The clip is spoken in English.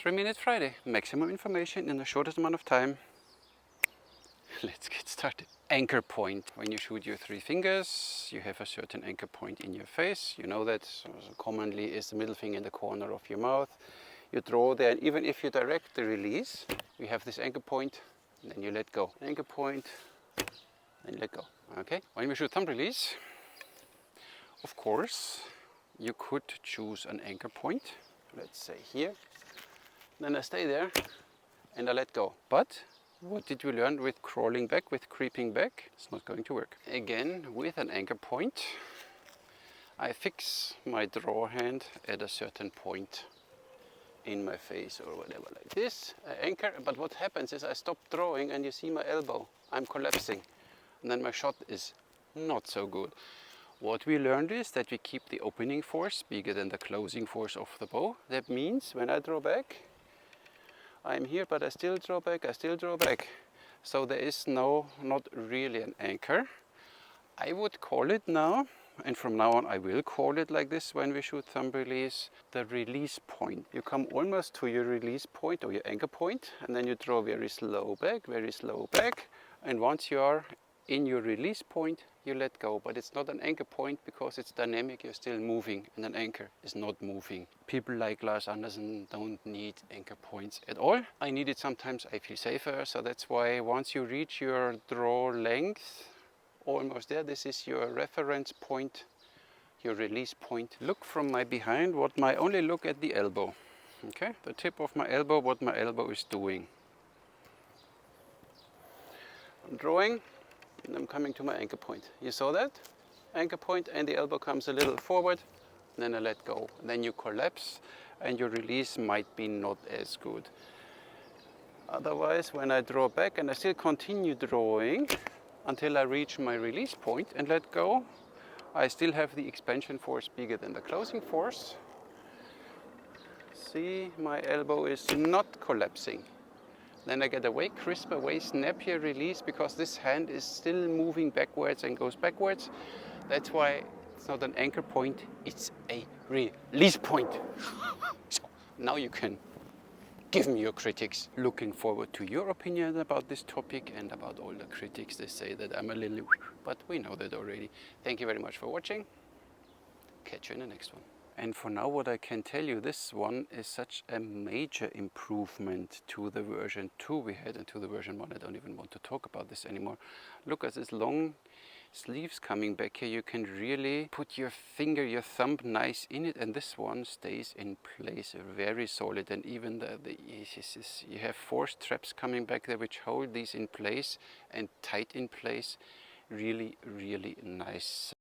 3-minute Friday. Maximum information in the shortest amount of time. Let's get started. Anchor point. When you shoot your 3 fingers, you have a certain anchor point in your face. You know that commonly is the middle finger in the corner of your mouth. You draw there, and even if you direct the release, you have this anchor point, and then you let go. Anchor point, then let go. Okay? When we shoot thumb release, of course, you could choose an anchor point. Let's say here. Then I stay there, and I let go. But what did we learn with crawling back, with creeping back? It's not going to work. Again, with an anchor point, I fix my draw hand at a certain point in my face or whatever, like this. I anchor, but what happens is I stop drawing and you see my elbow. I'm collapsing. And then my shot is not so good. What we learned is that we keep the opening force bigger than the closing force of the bow. That means when I draw back, I'm here, but I still draw back, I still draw back. So there is not really an anchor. I would call it now, and from now on I will call it like this when we shoot thumb release, the release point. You come almost to your release point or your anchor point, and then you draw very slow back, and once you are in your release point, you let go. But it's not an anchor point because it's dynamic, you're still moving, and an anchor is not moving. People like Lars Andersen don't need anchor points at all. I need it sometimes, I feel safer, so that's why once you reach your draw length, almost there, this is your reference point, your release point. Look from my behind, only look at the elbow. Okay, the tip of my elbow, what my elbow is doing. I'm drawing, and I'm coming to my anchor point. You saw that? Anchor point, and the elbow comes a little forward, and then I let go. And then you collapse, and your release might be not as good. Otherwise, when I draw back, and I still continue drawing until I reach my release point and let go, I still have the expansion force bigger than the closing force. See, my elbow is not collapsing. Then I get a way crisper, way snappier release because this hand is still moving backwards and goes backwards. That's why it's not an anchor point, it's a release point. So now you can give me your critics. Looking forward to your opinion about this topic and about all the critics. They say that I'm a little, but we know that already. Thank you very much for watching. Catch you in the next one. And for now, what I can tell you, this one is such a major improvement to the version 2 we had, and to the version 1. I don't even want to talk about this anymore. Look at this long sleeves coming back here. You can really put your finger, your thumb nice in it, and this one stays in place very solid. And even you have 4 straps coming back there which hold these in place and tight in place. Really, really nice.